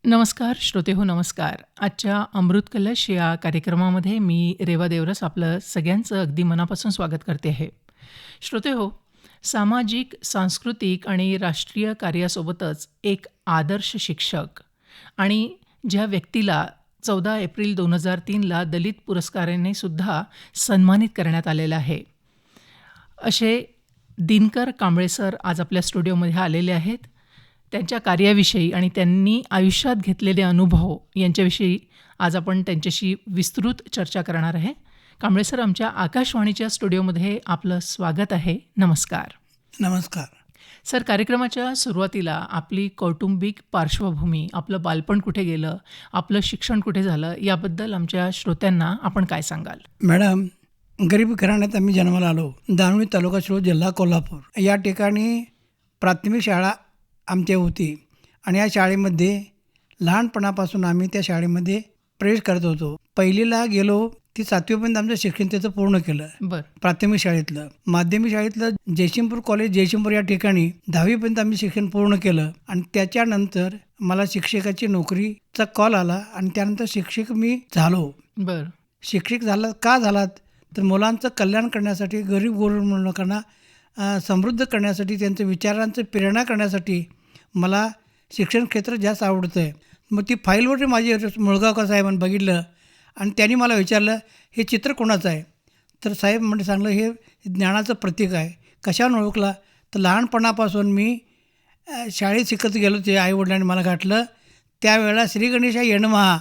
नमस्कार श्रोते हो नमस्कार. आजच्या अमृत कलश या कार्यक्रमामध्ये मी रेवा देवरस आपलं सगळ्यांचं अगदी मनापासून स्वागत करते आहे. श्रोते हो, सामाजिक, सांस्कृतिक आणि राष्ट्रीय कार्यासोबतच एक आदर्श शिक्षक आणि ज्या व्यक्तीला 14 एप्रिल 2003ला दलित पुरस्काराने सुद्धा सन्मानित करण्यात आलेलं आहे. असे दिनकर कांबळे सर आज आपल्या स्टुडिओमध्ये आलेले आहेत. त्यांच्या कार्याविषयी आणि त्यांनी आयुष्यात घेतलेले अनुभव यांच्याविषयी आज आपण त्यांच्याशी विस्तृत चर्चा करणार आहे. कांबळे सर, आमच्या आकाशवाणीच्या स्टुडिओमध्ये आपलं स्वागत आहे. नमस्कार. नमस्कार. सर, कार्यक्रमाच्या सुरुवातीला आपली कौटुंबिक पार्श्वभूमी, आपलं बालपण कुठे गेलं, आपलं शिक्षण कुठे झालं, याबद्दल आमच्या श्रोत्यांना आपण काय सांगाल? मॅडम, गरीब घराण्यात आम्ही जन्माला आलो. दानवे तालुका शिरूर, जिल्हा कोल्हापूर. या ठिकाणी प्राथमिक शाळा आमची होती आणि या शाळेमध्ये लहानपणापासून आम्ही त्या शाळेमध्ये प्रवेश करत होतो. पहिलीला गेलो ती 7वीपर्यंत आमचं शिक्षण त्याचं पूर्ण केलं. बरं. प्राथमिक शाळेतलं. माध्यमिक शाळेतलं जयसिंगपूर कॉलेज जयसिंगपूर या ठिकाणी 10वीपर्यंत आम्ही शिक्षण पूर्ण केलं आणि त्याच्यानंतर मला शिक्षकाची नोकरीचा कॉल आला आणि त्यानंतर शिक्षक मी झालो. बरं. शिक्षक झाला का झालात तर मुलांचं कल्याण करण्यासाठी, गरीब गोरगरीब लोकांना समृद्ध करण्यासाठी, त्यांचं विचारांचं प्रेरणा करण्यासाठी मला शिक्षण क्षेत्र जास्त आवडतं आहे. मग ती फाईलवर माझी मुळगावकर साहेबांनी बघितलं आणि त्यांनी मला विचारलं, हे चित्र कोणाचं आहे? तर साहेब म्हणजे सांगलं, हे ज्ञानाचं प्रतीक आहे. कशावर ओळखला? तर लहानपणापासून मी शाळेत शिकत गेलो, ते आईवडिलांनी मला घातलं. त्यावेळेला श्री गणेशा येणमहा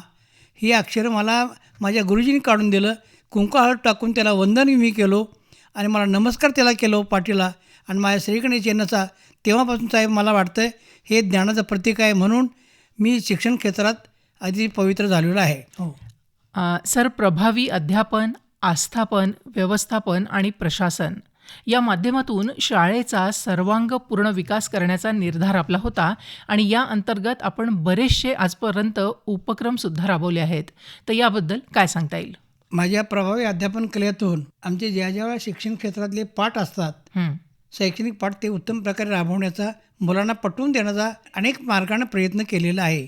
ही अक्षरं मला माझ्या गुरुजींनी काढून दिलं. कुंकू हळद टाकून त्याला वंदन मी केलो आणि मला नमस्कार त्याला केलो पाठीला आणि माझ्या श्री गणेश येण्याचा तेव्हापासून साहेब मला वाटतं हे ज्ञानाचं प्रतीक आहे, म्हणून मी शिक्षण क्षेत्रात अगदी पवित्र झालेलो आहे. हो सर, प्रभावी अध्यापन, आस्थापन, व्यवस्थापन आणि प्रशासन या माध्यमातून शाळेचा सर्वांगपूर्ण विकास करण्याचा निर्धार आपला होता आणि या अंतर्गत आपण बरेचसे आजपर्यंत उपक्रमसुद्धा राबवले आहेत. तर याबद्दल काय सांगता येईल? माझ्या प्रभावी अध्यापन कलेतून आमचे ज्या शिक्षण क्षेत्रातले पाठ असतात, शैक्षणिक पाठ, ते उत्तम प्रकारे राबवण्याचा, मुलांना पटवून देण्याचा अनेक मार्गाने प्रयत्न केलेला आहे.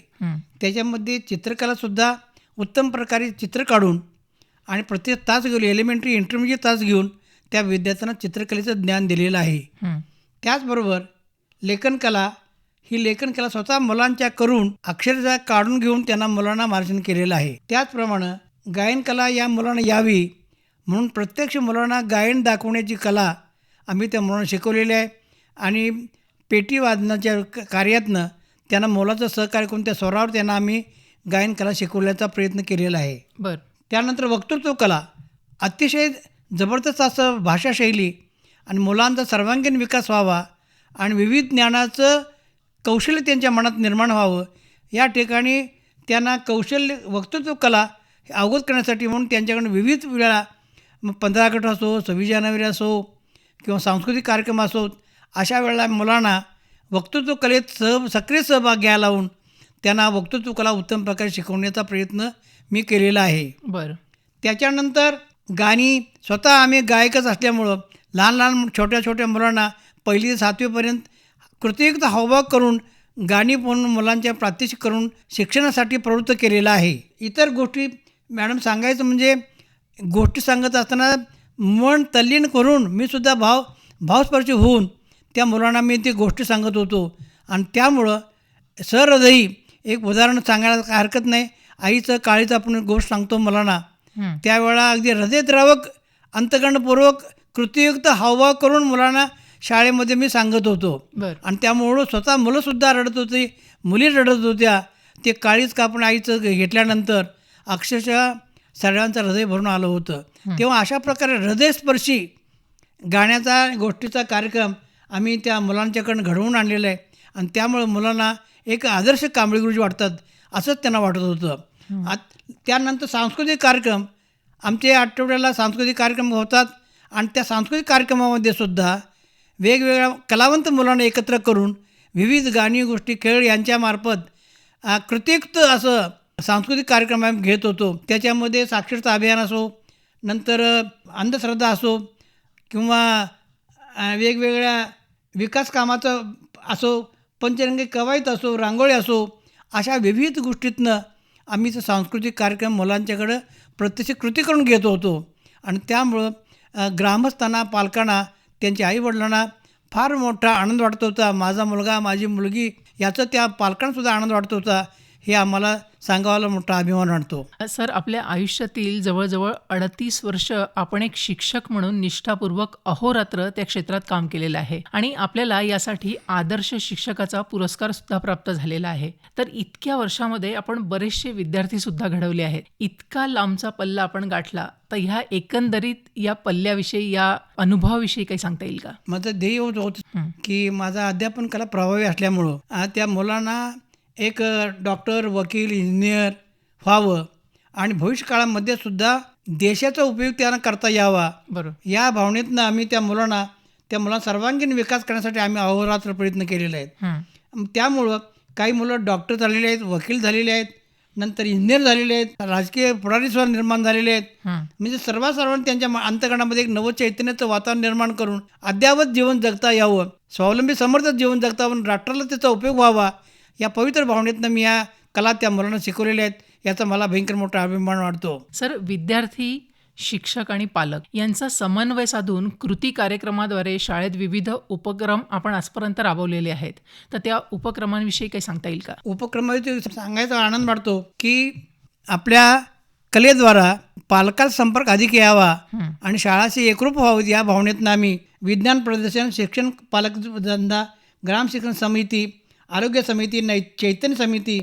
त्याच्यामध्ये चित्रकलासुद्धा उत्तम प्रकारे चित्र काढून आणि प्रत्येक तास घेऊन, एलिमेंटरी इंटरमिजिएट तास घेऊन त्या विद्यार्थ्यांना चित्रकलेचं ज्ञान दिलेलं आहे. त्याचबरोबर लेखनकला, ही लेखनकला स्वतः मुलांच्या करून अक्षरशः काढून घेऊन त्यांना मुलांना मार्गदर्शन केलेलं आहे. त्याचप्रमाणे गायनकला या मुलांना यावी म्हणून प्रत्यक्ष मुलांना गायन दाखवण्याची कला आम्ही त्या मुलांना शिकवलेली आहे आणि पेटी वादनाच्या कार्यातनं त्यांना मुलाचं सहकार्य करून त्या स्वरावर त्यांना आम्ही गायनकला शिकवण्याचा प्रयत्न केलेला आहे. बरं. त्यानंतर वक्तृत्व कला, अतिशय जबरदस्त असं भाषाशैली आणि मुलांचा सर्वांगीण विकास व्हावा आणि विविध ज्ञानाचं कौशल्य त्यांच्या मनात निर्माण व्हावं, या ठिकाणी त्यांना कौशल्य वक्तृत्व कला अवगत करण्यासाठी म्हणून त्यांच्याकडून विविध वेळा 15 ऑगस्ट असो, 26 जानेवारी असो किंवा सांस्कृतिक कार्यक्रम असो, अशा वेळेला मुलांना वक्तृत्व कलेत सक्रिय सहभाग घ्यायला लावून त्यांना वक्तृत्व कला उत्तम प्रकारे शिकवण्याचा प्रयत्न मी केलेला आहे. बरं. त्याच्यानंतर गाणी, स्वतः आम्ही गायकच असल्यामुळं लहान छोट्या मुलांना 1ली ते 7वीपर्यंत कृतीयुक्त हावभाव करून गाणी म्हणून मुलांच्या प्रात्यक्षिक करून शिक्षणासाठी प्रवृत्त केलेलं आहे. इतर गोष्टी मॅडम सांगायचं म्हणजे गोष्टी सांगत असताना मन तल्लीन करून मी सुद्धा भावस्पर्शी होऊन त्या मुलांना मी ती गोष्टी सांगत होतो आणि त्यामुळं सहृदयी एक उदाहरण सांगायला काय हरकत नाही. आईचं काळीचं आपण गोष्ट सांगतो मुलांना, त्यावेळेला अगदी हृदयद्रावक, अंतःकरणपूर्वक कृतीयुक्त हावभाव करून मुलांना शाळेमध्ये मी सांगत होतो. आणि त्यामुळं स्वतः मुलंसुद्धा रडत होती, मुली रडत होत्या. ते काळीच कापण आईचं घेतल्यानंतर अक्षरशः सगळ्यांचं हृदय भरून आलं होतं. तेव्हा अशा प्रकारे हृदयस्पर्शी गाण्याचा, गोष्टीचा कार्यक्रम आम्ही त्या मुलांच्याकडून घडवून आणलेला आहे आणि त्यामुळं मुलांना एक आदर्श कांबळे गुरुजी वाटतात असंच त्यांना वाटत होतं. त्यानंतर सांस्कृतिक कार्यक्रम, आमचे आठवड्याला सांस्कृतिक कार्यक्रम होतात आणि त्या सांस्कृतिक कार्यक्रमामध्ये सुद्धा वेगवेगळ्या कलावंत मुलांना एकत्र करून विविध गाणी, गोष्टी, खेळ यांच्यामार्फत कृतीयुक्त असं सांस्कृतिक कार्यक्रम आम्ही घेत होतो. त्याच्यामध्ये साक्षरता अभियान असो, नंतर अंधश्रद्धा असो किंवा वेगवेगळ्या विकास कामाचं असो, पंचरंगी कवायत असो, रांगोळी असो, अशा विविध गोष्टीतनं आम्ही ते सांस्कृतिक कार्यक्रम मुलांच्याकडं प्रत्यक्ष कृती करून घेत होतो. आणि त्यामुळं ग्रामस्थांना, पालकांना, त्यांच्या आईवडिलांना फार मोठा आनंद वाटत होता. माझा मुलगा, माझी मुलगी याचा त्या पालकांनासुद्धा आनंद वाटत होता. हे आम्हाला सांगायला मोठा अभिमान वाटतो. सर, आपल्या आयुष्यातील जवळजवळ 38 वर्ष आपण एक शिक्षक म्हणून निष्ठापूर्वक अहोरात्र त्या क्षेत्रात काम केलेलं आहे आणि आपल्याला यासाठी आदर्श शिक्षकाचा पुरस्कार सुद्धा प्राप्त झालेला आहे. तर इतक्या वर्षामध्ये आपण बरेचसे विद्यार्थी सुद्धा घडवले आहेत. इतका लांबचा पल्ला आपण गाठला, तर ह्या एकंदरीत या पल्ल्याविषयी, या अनुभवाविषयी काही सांगता येईल का? माझं ध्येय होतं की माझा अध्यापन कला प्रभावी असल्यामुळं त्या मुलांना एक डॉक्टर, वकील, इंजिनियर व्हावं आणि भविष्यकाळामध्ये सुद्धा देशाचा उपयोग त्यांना करता यावा, बरोबर. या भावनेतनं आम्ही त्या मुलांना सर्वांगीण विकास करण्यासाठी आम्ही अहोरात्र प्रयत्न केलेले आहेत. त्यामुळं काही मुलं डॉक्टर झालेले आहेत, वकील झालेले आहेत, नंतर इंजिनियर झालेले आहेत, राजकीय पुढारीसुद्धा निर्माण झालेले आहेत. म्हणजे सर्वांनी त्यांच्या अंतःकरणामध्ये एक नवचैतन्याचं वातावरण निर्माण करून अद्ययावत जीवन जगता यावं, स्वावलंबी समर्थ जीवन जगता यावं, राष्ट्राला त्याचा उपयोग व्हावा, या पवित्र भावनेतनं मी या कला त्या मुलांना शिकवलेल्या आहेत. याचा मला भयंकर मोठा अभिमान वाटतो. सर, विद्यार्थी, शिक्षक आणि पालक यांचा समन्वय साधून कृती कार्यक्रमाद्वारे शाळेत विविध उपक्रम आपण आजपर्यंत राबवलेले आहेत. तर त्या उपक्रमांविषयी काही सांगता येईल का? उपक्रमाविषयी सांगायचा आनंद वाटतो की आपल्या कलेद्वारा पालकांचा संपर्क अधिक यावा आणि शाळाशी एकरूप व्हावं, या भावनेतनं आम्ही विज्ञान प्रदर्शन, शिक्षण पालक धंदा, ग्राम शिक्षण समिती, आरोग्य समिती, चैतन्य समिती,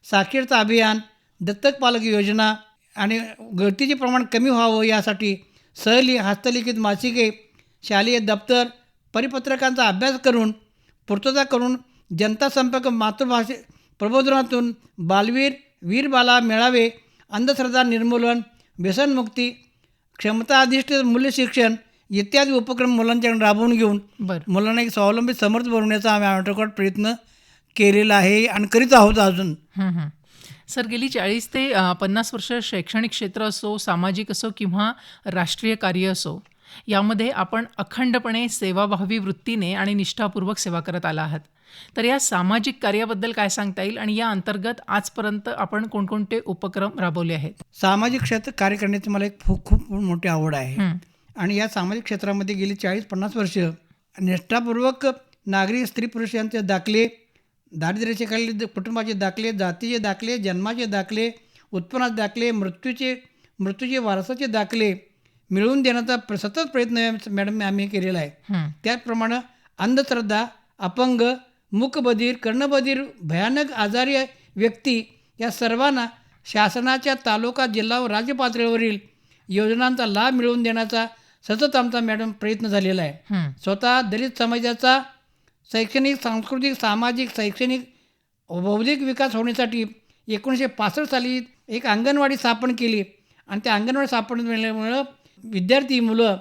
साक्षरता अभियान, दत्तक पालक योजना आणि गळतीचे प्रमाण कमी व्हावं यासाठी सहली, हस्तलिखित मासिके, शालेय दप्तर, परिपत्रकांचा अभ्यास करून, पूर्तता करून, जनता संपर्क, मातृभाषे प्रबोधनातून बालवीर, वीरबाला मेळावे, अंधश्रद्धा निर्मूलन, व्यसनमुक्ती, क्षमता अधिष्ठित मूल्य शिक्षण इत्यादी उपक्रम मुलांच्याकडे राबवून घेऊन मुलांना एक स्वावलंबी समर्थ बनवण्याचा आम्ही आटोकाट प्रयत्न केलेला आहे आणि करीत आहोत अजून. सर, गेली 40 ते 50 वर्ष शैक्षणिक क्षेत्र असो, सामाजिक असो किंवा राष्ट्रीय कार्य असो, यामध्ये आपण अखंडपणे सेवाभावी वृत्तीने आणि निष्ठापूर्वक सेवा करत आला आहात. तर या सामाजिक कार्याबद्दल काय सांगता येईल आणि या अंतर्गत आजपर्यंत आपण कोणकोणते उपक्रम राबवले आहेत? सामाजिक क्षेत्र कार्य करण्याची मला एक खूप मोठी आवड आहे आणि या सामाजिक क्षेत्रामध्ये गेली 40-50 वर्ष निष्ठापूर्वक नागरिक, स्त्री पुरुष यांचे दाखले, दारिद्र्यरेषेखालील कुटुंबाचे दाखले, जातीचे दाखले, जन्माचे दाखले, उत्पन्नाचे दाखले, मृत्यूचे वारसाचे दाखले मिळवून देण्याचा सतत प्रयत्न मॅडम आम्ही केलेला आहे. त्याचप्रमाणे अंधश्रद्धा, अपंग, मूकबधीर, कर्णबधीर, भयानक आजारी व्यक्ती या सर्वांना शासनाच्या तालुका, जिल्हा व राज्य पातळीवरील योजनांचा लाभ मिळवून देण्याचा सतत आमचा मॅडम प्रयत्न झालेला आहे. स्वतः दलित समाजाचा शैक्षणिक, सांस्कृतिक, सामाजिक, शैक्षणिक, बौद्धिक विकास होण्यासाठी 1965 साली एक अंगणवाडी स्थापन केली आणि त्या अंगणवाडी स्थापन केल्यामुळं विद्यार्थी मुलं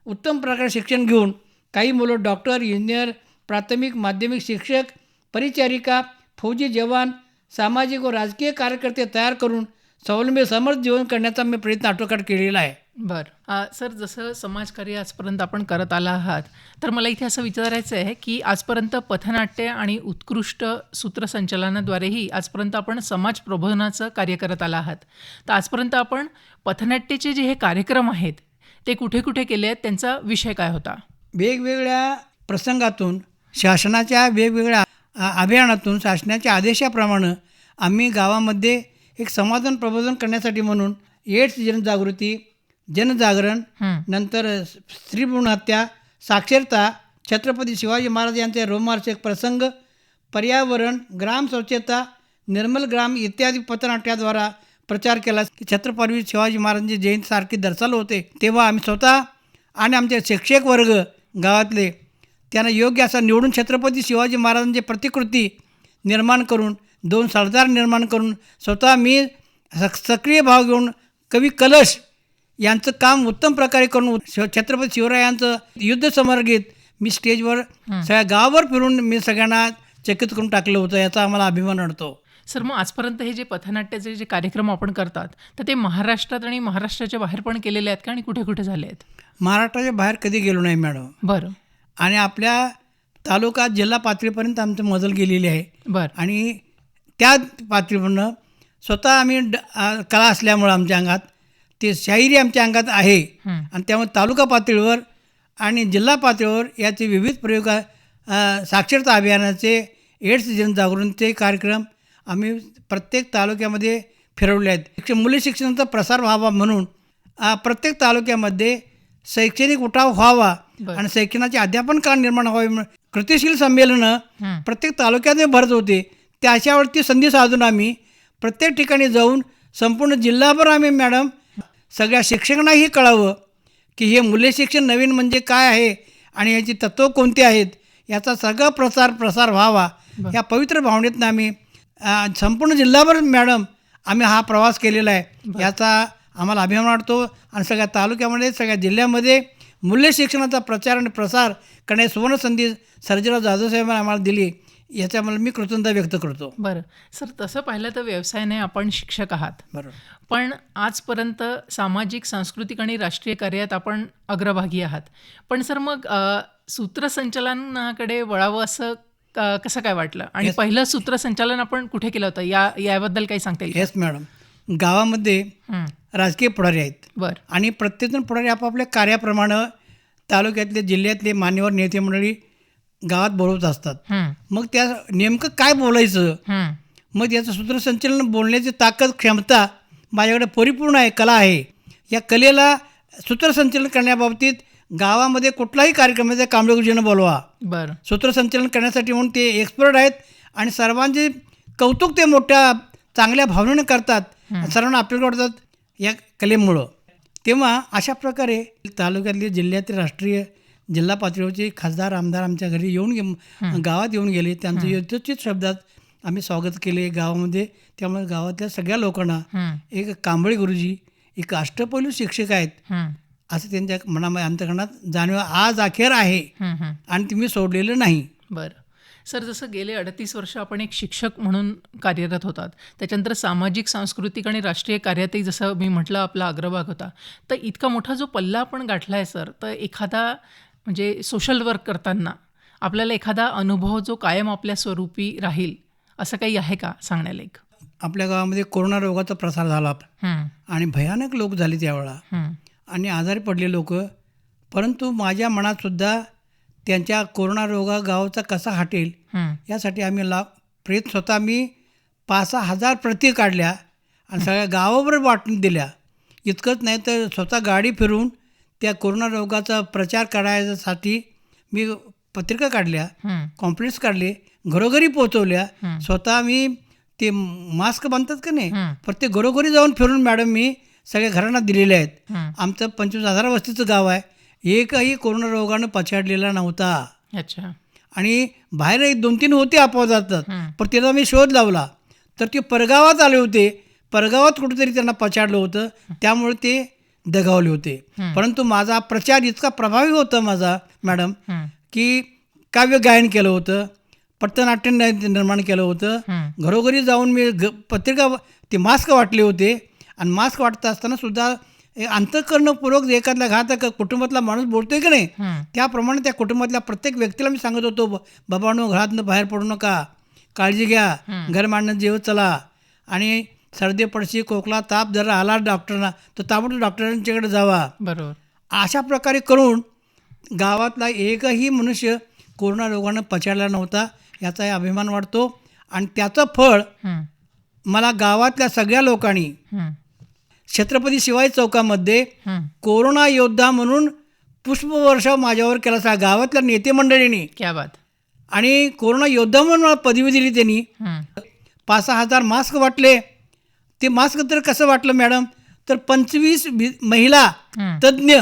उत्तम प्रकारे शिक्षण घेऊन काही मुलं डॉक्टर, इंजिनियर, प्राथमिक, माध्यमिक शिक्षक, परिचारिका, फौजी जवान, सामाजिक व राजकीय कार्यकर्ते तयार करून स्वावलंबी समर्थ जीवन करण्याचा मी प्रयत्न आटोकाट केलेला आहे. बरं. सर, जसं समाजकार्य आजपर्यंत आपण करत आला आहात, तर मला इथे असं विचारायचं आहे की आजपर्यंत पथनाट्य आणि उत्कृष्ट सूत्रसंचलनाद्वारेही आजपर्यंत आपण समाज प्रबोधनाचं कार्य करत आला आहात. तर आजपर्यंत आपण पथनाट्याचे जे हे कार्यक्रम आहेत ते कुठे कुठे केले आहेत, त्यांचा विषय काय होता? वेगवेगळ्या प्रसंगातून, शासनाच्या वेगवेगळ्या अभियानातून, शासनाच्या आदेशाप्रमाणे आम्ही गावामध्ये एक समाधान प्रबोधन करण्यासाठी म्हणून एड्स जनजागरण, नंतर स्त्रीभ्रूण हत्या, साक्षरता, छत्रपती शिवाजी महाराज यांचे रोमहर्षक प्रसंग, पर्यावरण, ग्राम स्वच्छता, निर्मल ग्राम इत्यादी पथनाट्याद्वारा प्रचार केला. छत्रपती शिवाजी महाराजांची जयंतीसारखे दर्शन होते तेव्हा आम्ही स्वतः आणि आमचे शिक्षक वर्ग गावातले त्यांना योग्य असा निवडून छत्रपती शिवाजी महाराजांची प्रतिकृती निर्माण करून, 2 सरदार निर्माण करून स्वतः मी सक्रिय भाग घेऊन कवी कलश यांचं काम उत्तम प्रकारे करून छत्रपती शिवरायांचं युद्ध समरगीत मी स्टेजवर सगळ्या गावावर फिरून मी सगळ्यांना चकित करून टाकलं होतं. याचा आम्हाला अभिमान वाटतो. सर, मग आजपर्यंत हे जे पथनाट्याचे जे कार्यक्रम आपण करतात तर ते महाराष्ट्रात आणि महाराष्ट्राच्या बाहेर पण केलेले आहेत का आणि कुठे कुठे झाले आहेत? महाराष्ट्राच्या बाहेर कधी गेलो नाही मॅडम. बरं. आणि आपल्या तालुका, जिल्हा पातळीपर्यंत आमचं मजल गेलेली आहे. बरं. आणि त्या पातळीवरनं स्वतः आम्ही कला असल्यामुळं आमच्या अंगात ते शाहिरी आमच्या अंगात आहे. आणि त्यामुळे तालुका पातळीवर आणि जिल्हा पातळीवर याचे विविध प्रयोग साक्षरता अभियानाचे, एड्स जनजागृतीचे कार्यक्रम आम्ही प्रत्येक तालुक्यामध्ये फिरवले आहेत. मुली शिक्षणाचा प्रसार व्हावा म्हणून प्रत्येक तालुक्यामध्ये शैक्षणिक उठाव व्हावा आणि शैक्षणाचे अध्यापन काळ निर्माण व्हावे म्हणून कृतिशील संमेलनं प्रत्येक तालुक्यात भरत होते. त्याच्यावरती संधी साधून आम्ही प्रत्येक ठिकाणी जाऊन संपूर्ण जिल्हाभर आम्ही मॅडम सगळ्या शिक्षकांनाही कळावं की हे मूल्य शिक्षण नवीन म्हणजे काय आहे आणि याची तत्त्व कोणती आहेत याचा सगळा प्रसार व्हावा या पवित्र भावनेतनं आम्ही संपूर्ण जिल्हाभर मॅडम आम्ही हा प्रवास केलेला आहे. याचा आम्हाला अभिमान वाटतो. आणि सगळ्या तालुक्यामध्ये, सगळ्या जिल्ह्यामध्ये मूल्य शिक्षणाचा प्रचार आणि प्रसार करण्याची सुवर्ण संधी सर्जेराव जाधव साहेबांनी आम्हाला दिली. याच्यामुळे मी कृतज्ञता व्यक्त करतो. बरं सर, तसं पाहिलं तर व्यवसायाने आपण शिक्षक आहात, बरोबर, पण आजपर्यंत सामाजिक, सांस्कृतिक आणि राष्ट्रीय कार्यात आपण अग्रभागी आहात. पण सर मग सूत्रसंचालनाकडे वळावं असं कसं काय वाटलं? आणि पहिलं सूत्रसंचालन आपण कुठे केलं होतं याबद्दल काही सांगता येईल? येस मॅडम, गावामध्ये राजकीय पुढारी आहेत. बरं. आणि प्रत्येकजण पुढारी आपापल्या कार्याप्रमाणे तालुक्यातले, जिल्ह्यातले मान्यवर नेते मंडळी गावात बोलवत असतात. मग त्या नेमकं काय बोलायचं, मग याचं सूत्रसंचालन बोलण्याची ताकद, क्षमता माझ्याकडे परिपूर्ण आहे, कला आहे. या कलेला सूत्रसंचालन करण्याबाबतीत गावामध्ये कुठलाही कार्यक्रमाचा कांबळे गुरुजींना बोलवा. बरं. सूत्रसंचालन करण्यासाठी म्हणून ते एक्सपर्ट आहेत आणि सर्वांचे कौतुक ते मोठ्या चांगल्या भावनेनं करतात. सर्वांना आपल्याला वाटतात या कलेमुळं. तेव्हा अशा प्रकारे तालुक्यातले, जिल्ह्यातील, राष्ट्रीय, जिल्हा पातळीवरचे खासदार, आमदार आमच्या घरी येऊन गावात येऊन गेले. त्यांचं यथोचित शब्दात आम्ही स्वागत केले गावामध्ये. त्यामुळे गावातल्या सगळ्या लोकांना एक कांबळे गुरुजी एक अष्टपैलू शिक्षक आहेत असं त्यांच्या मनामध्ये, अंतकरणात जाणीव आज अखेर आहे आणि तुम्ही सोडलेलं नाही. बरं सर, जसं गेले 38 वर्ष आपण एक शिक्षक म्हणून कार्यरत होतात, त्याच्यानंतर सामाजिक, सांस्कृतिक आणि राष्ट्रीय कार्यातही जसं मी म्हटलं आपला अग्रभाग होता, तर इतका मोठा जो पल्ला आपण गाठला आहे सर, तर एखादा म्हणजे सोशल वर्क करताना आपल्याला एखादा अनुभव जो कायम आपल्या स्वरूपी राहील असं काही आहे का सांगण्यालायक? आपल्या गावामध्ये कोरोना रोगाचा प्रसार झाला आणि भयानक लोक झाले त्यावेळेला आणि आजारी पडले लोक. परंतु माझ्या मनातसुद्धा त्यांच्या कोरोना रोगा गावाचा कसा हटेल यासाठी आम्ही प्रयत्न स्वतः मी 5-6 हजार प्रती काढल्या आणि सगळ्या गावावर वाटून दिल्या. इतकंच नाही तर स्वतः गाडी फिरून त्या कोरोना रोगाचा प्रचार करायसाठी मी पत्रिका काढल्या, कॉम्प्लेट्स काढले, घरोघरी पोचवल्या. स्वतः मी ते मास्क बांधतात का नाही, प्रत्येक घरोघरी जाऊन फिरून मॅडम मी सगळ्या घरांना दिलेले आहेत. आमचं 25,000 वस्तीचं गाव आहे. एकही कोरोना रोगानं पछाडलेला नव्हता. अच्छा. आणि बाहेर 1-2-3 होते अपवादात, पण त्याचा मी शोध लावला तर ते परगावात आले होते. परगावात कुठेतरी त्यांना पछाडलं होतं, त्यामुळे ते दगावले होते. परंतु माझा प्रचार इतका प्रभावी होता माझा मॅडम की काव्य गायन केलं होतं, पथनाट्य निर्माण केलं होतं, घरोघरी जाऊन मी पत्रिका ते मास्क वाटले होते. आणि मास्क वाटत असताना सुद्धा अंतःकरणपूर्वक एखाद्या घात कुटुंबातला माणूस बोलतोय की नाही, त्याप्रमाणे त्या कुटुंबातल्या प्रत्येक व्यक्तीला मी सांगत होतो, बाबांनो घरातनं बाहेर पडू नका, काळजी घ्या, घर मांडणं जेव चला, आणि सर्दी, पडशी, खोकला, ताप जर आला डॉक्टरना तर ताबडतोब डॉक्टरांच्याकडे जावा. बरोबर. अशा प्रकारे करून गावातला एकही मनुष्य कोरोना रोगानं पछाडला नव्हता, याचा अभिमान वाटतो. आणि त्याचं फळ मला गावातल्या सगळ्या लोकांनी छत्रपती शिवाजी चौकामध्ये कोरोना योद्धा म्हणून पुष्पवर्षाव माझ्यावर केला गावातल्या नेते मंडळींनी. क्या बात. आणि कोरोना योद्धा म्हणून मला पदवी दिली त्यांनी. 5-6 हजार मास्क वाटले. ते मास्क तर कसं वाटलं मॅडम, तर 25 महिला तज्ज्ञ,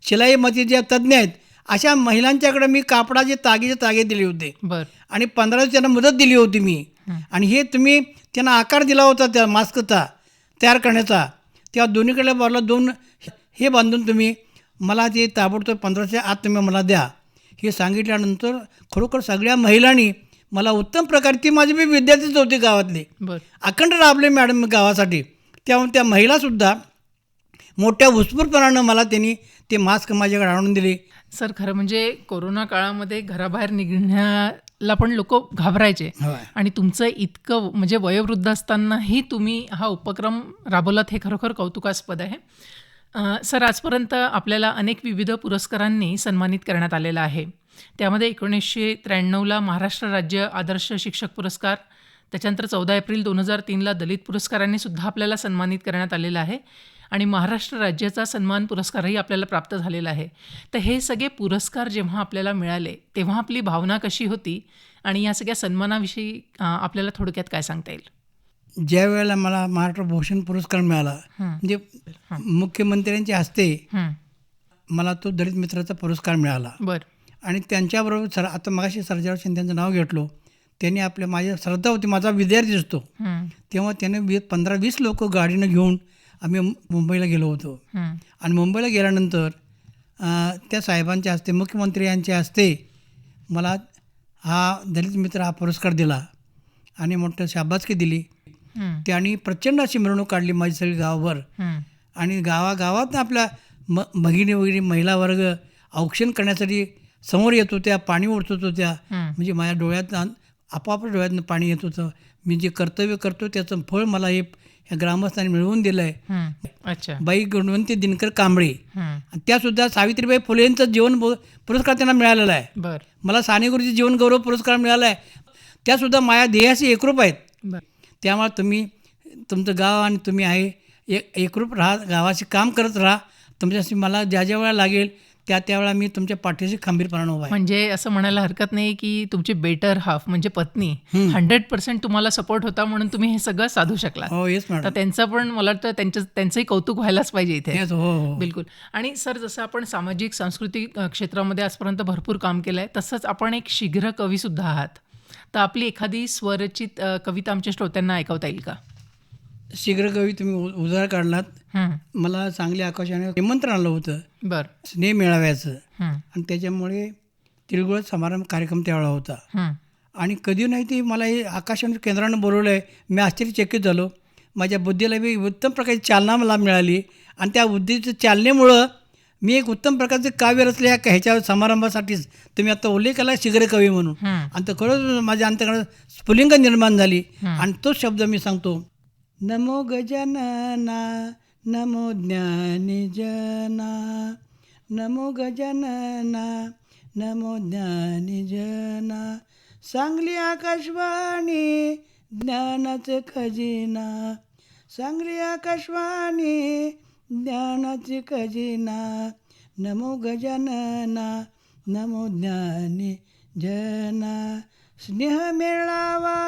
शिलाई मती ज्या तज्ज्ञ आहेत अशा महिलांच्याकडे मी कापडाचे तागे दिले होते. आणि 15 दिवस त्यांना मुदत दिली होती मी. आणि हे तुम्ही त्यांना आकार दिला होता त्या मास्कचा तयार करण्याचा, तेव्हा दोन्हीकडे बाजूला 2 हे बांधून तुम्ही मला ते ताबडतोब 15च्या आत तुम्ही मला द्या हे सांगितल्यानंतर खरोखर सगळ्या महिलांनी मला उत्तम प्रकारे, ती माझी मी विद्यार्थीच होती गावातली, अखंड राबले मॅडम गावासाठी. त्यामुळे त्या महिलासुद्धा मोठ्या उत्स्फूर्तपणानं मला त्यांनी ते मास्क माझ्याकडे आणून दिले. सर, खरं म्हणजे कोरोना काळामध्ये घराबाहेर निघण्या ला पण लोक घाबरायचे होय. आणि तुमचं इतकं म्हणजे वयोवृद्ध असतानाही तुम्ही हा उपक्रम राबवलात हे खरोखर कौतुकास्पद आहे. सर, आजपर्यंत आपल्याला अनेक विविध पुरस्कारांनी सन्मानित करण्यात आलेलं आहे. त्यामध्ये 1993ला महाराष्ट्र राज्य आदर्श शिक्षक पुरस्कार, त्याच्यानंतर 14 एप्रिल 2003ला दलित पुरस्कारांनी सुद्धा आपल्याला सन्मानित करण्यात आलेलं आहे आणि महाराष्ट्र राज्याचा सन्मान पुरस्कारही आपल्याला प्राप्त झालेला आहे. तर हे सगळे पुरस्कार जेव्हा आपल्याला मिळाले तेव्हा आपली भावना कशी होती आणि या सगळ्या सन्मानाविषयी आपल्याला थोडक्यात काय सांगता येईल? ज्या वेळेला मला महाराष्ट्र भूषण पुरस्कार मिळाला, हं. म्हणजे मुख्यमंत्र्यांच्या हस्ते हं. मला तो दलित मित्राचा पुरस्कार मिळाला. बरं. आणि त्यांच्याबरोबर आता मगाशी सर्जेराव शिंदेचं नाव घेतलो, त्यांनी माझ्या श्रद्धा होती, माझा विद्यार्थी असतो, हं. तेव्हा त्याने 15-20 लोक गाडीनं घेऊन आम्ही मुंबईला गेलो होतो. हं. आणि मुंबईला गेल्यानंतर त्या साहेबांच्या हस्ते, मुख्यमंत्री यांच्या हस्ते मला हा दलित मित्र हा पुरस्कार दिला आणि मोठं शाबासकी दिली. हं. त्यांनी प्रचंड अशी मिरवणूक काढली माझी सगळी गावावर. हं. आणि गावागावात आपल्या भगिनी वगैरे महिला वर्ग औक्षण करण्यासाठी समोर येत होत्या, पाणी ओढत होत्या. हं. म्हणजे माझ्या डोळ्यात आपोआप डोळ्यातनं पाणी येत होतं. मी जे कर्तव्य करतो त्याचं फळ मला ह्या ग्रामस्थांनी मिळवून दिलं आहे. हं. अच्छा. बाई गुणवंती दिनकर कांबळे, हं. आणि त्यासुद्धा सावित्रीबाई फुलेंचं जीवन पुरस्कार त्यांना मिळालेला आहे. बरं. मला साने गुरुजी जीवन गौरव पुरस्कार मिळाला आहे. त्यासुद्धा माझ्या ध्येयाशी एकरूप आहेत. बरं. त्यामुळे तुम्ही तुमचं गाव आणि तुम्ही आहे एकरूप राहा, गावाशी काम करत राहा. तुमच्याशी मला ज्या ज्या वेळा लागेल त्या वेळा मी तुमच्या पाठीशी खंबीरपणाने उभा आहे. म्हणजे असं म्हणायला हरकत नाही की तुमची बेटर हाफ म्हणजे पत्नी 100% तुम्हाला सपोर्ट होता म्हणून तुम्ही हे सगळं साधू शकला. हो, येस तर मॅडम. त्यांचं पण मला वाटतं त्यांचंही कौतुक व्हायलाच पाहिजे इथे. येस, हो हो. बिलकुल. आणि सर, जसं आपण सामाजिक सांस्कृतिक क्षेत्रामध्ये आजपर्यंत भरपूर काम केलं आहे, तसंच आपण एक शीघ्र कवीसुद्धा आहात. तर आपली एखादी स्वरचित कविता आमच्या श्रोत्यांना ऐकवता येईल का? शीघ्र कवी तुम्ही उधार काढलात. हं. मला चांगल्या आकाशाने निमंत्रण आलं होतं बरं. स्नेह मेळाव्याचं, हं. आणि त्याच्यामुळे तिळगुळ समारंभ कार्यक्रम त्यावेळा होता. हं. आणि कधी नाही ती मला हे आकाशवाणी केंद्रानं बोलवलं आहे. मी आश्चर्यचकित झालो. माझ्या बुद्धीला बी उत्तम प्रकारची चालना मला मिळाली आणि त्या बुद्धीच्या चालनेमुळं मी एक उत्तम प्रकारचे काव्य रचले ह्याच्या समारंभासाठीच. तुम्ही आता उल्लेख केला शीघ्र कवी म्हणून, हं. आणि तर खरंच माझ्या अंतर्गत स्फुलिंग निर्माण झाली. हं. आणि तोच शब्द मी सांगतो, नमो गजानना नमो ज्ञानीजना, नमो गजानना नमो ज्ञानीजना, सांगली आकाशवाणी ज्ञानाचे खजिना, सांगली आकाशवाणी ज्ञानाचे खजिना, नमो गजानना नमो ज्ञानी जना, स्नेह मेळावा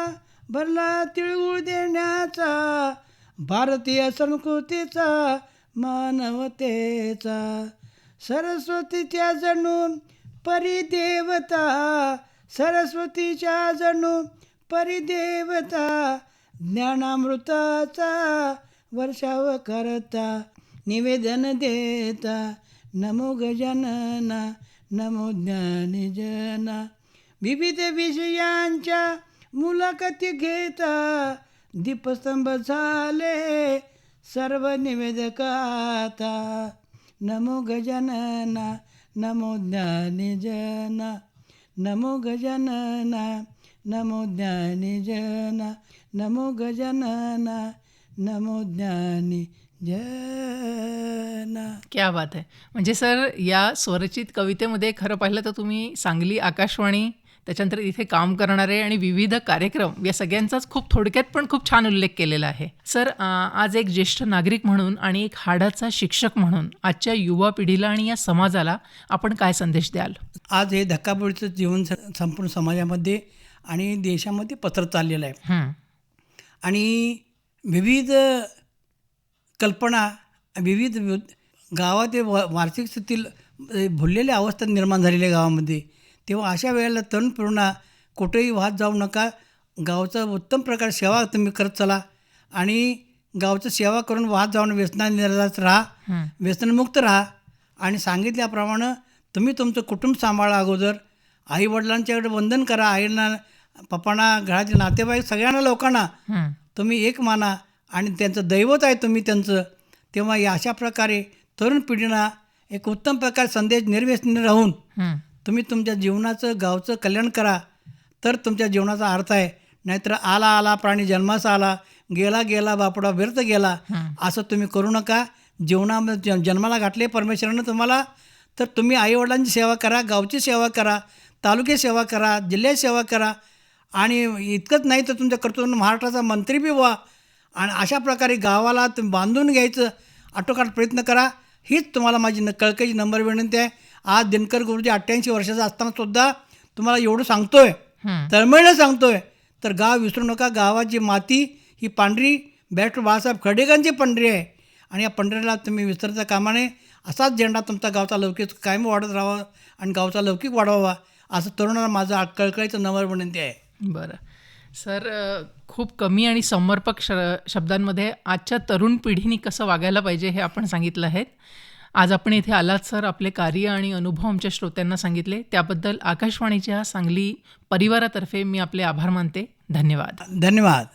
भरला तिळगुळ देण्याचा, भारतीय संस्कृतीचा मानवतेचा, सरस्वतीच्या जणू परिदेवता, सरस्वतीच्या जणू परिदेवता, ज्ञानामृताचा वर्षाव करता, निवेदन देता, नमो गजानना नमो ज्ञानीजना, विविध विषयांच्या मुलाखती घेता, दीपस्तंभ झाले सर्व निवेदकाता, नमो गजानना नमो ज्ञानीजना, नमो गजानना नमो ज्ञानीजना, नमो गजानना नमो ज्ञानी जना. क्या बात आहे. म्हणजे सर, या स्वरचित कवितेमध्ये खरं पाहिलं तर तुम्ही सांगली आकाशवाणी, त्याच्यानंतर इथे काम करणारे आणि विविध कार्यक्रम या सगळ्यांचाच खूप थोडक्यात पण खूप छान उल्लेख केलेला आहे. सर, आज एक ज्येष्ठ नागरिक म्हणून आणि एक हाडाचा शिक्षक म्हणून आजच्या युवा पिढीला आणि या समाजाला आपण काय संदेश द्याल? आज हे धक्काबुक्कीचं जीवन संपूर्ण समाजामध्ये आणि देशामध्ये पसरत चाललेलं आहे. हं. आणि विविध कल्पना, विविध गावात वार्षिक स्थितीतील भुललेल्या अवस्था निर्माण झालेल्या गावामध्ये. तेव्हा अशा वेळेला तरुण पिढींना कुठेही वाहत जाऊ नका. गावचा उत्तम प्रकार सेवा तुम्ही करत चला आणि गावचं सेवा करून वाहत जाऊन व्यसनानिर्धास्त राहा, व्यसनमुक्त राहा. आणि सांगितल्याप्रमाणे तुम्ही तुमचं कुटुंब सांभाळा. अगोदर आईवडिलांच्याकडे वंदन करा, आईला पप्पांना, घरातील नातेवाईक सगळ्यांना लोकांना तुम्ही एक माना आणि त्यांचं दैवत आहे तुम्ही त्यांचं. तेव्हा या अशा प्रकारे तरुण पिढींना एक उत्तम प्रकारे संदेश निर्व्यसनी राहून तुम्ही तुमच्या जीवनाचं गावचं कल्याण करा. तर तुमच्या जीवनाचा अर्थ आहे. नाहीतर आला आला प्राणी जन्माचा आला, गेला गेला बापडा व्यर्थ गेला, असं तुम्ही करू नका. जीवनामध्ये जन्माला घातले परमेश्वरानं तुम्हाला, तर तुम्ही आईवडिलांची सेवा करा, गावची सेवा करा, तालुक्याची सेवा करा, जिल्ह्याची सेवा करा. आणि इतकंच नाही तर तुमच्या कर्तृत्वानं महाराष्ट्राचा मंत्री बी व्हा. आणि अशा प्रकारे गावाला तुम्ही बांधून घ्यायचं आटोकाट प्रयत्न करा. हीच तुम्हाला माझी कळकळीची नंबर विनंती आहे. आज दिनकर गुरुजी 88 वर्षाचा असतानासुद्धा तुम्हाला एवढं सांगतोय, तळमळीनं सांगतोय, तर गाव विसरू नका. गावाची माती ही पांढरी डॉक्टर बाळासाहेब खडेकरांची पंढरी आहे. आणि या पंढरीला तुम्ही विसरता कामा नये. असाच झेंडा तुमचा गावचा लौकिक कायम वाढत राहावा आणि गावचा लौकिक वाढवावा, असं तरुणांना माझा कळकळीचं नम्र विनंती आहे. बरं सर, खूप कमी आणि समर्पक शब्दांमध्ये आजच्या तरुण पिढीने कसं वागायला पाहिजे हे आपण सांगितलं आहे. आज आपण इथे आलात सर, आपले कार्य आणि अनुभव आमच्या श्रोत्यांना सांगितले. त्याबद्दल आकाशवाणीच्या सांगली परिवारातर्फे मी आपले आभार मानते. धन्यवाद. धन्यवाद.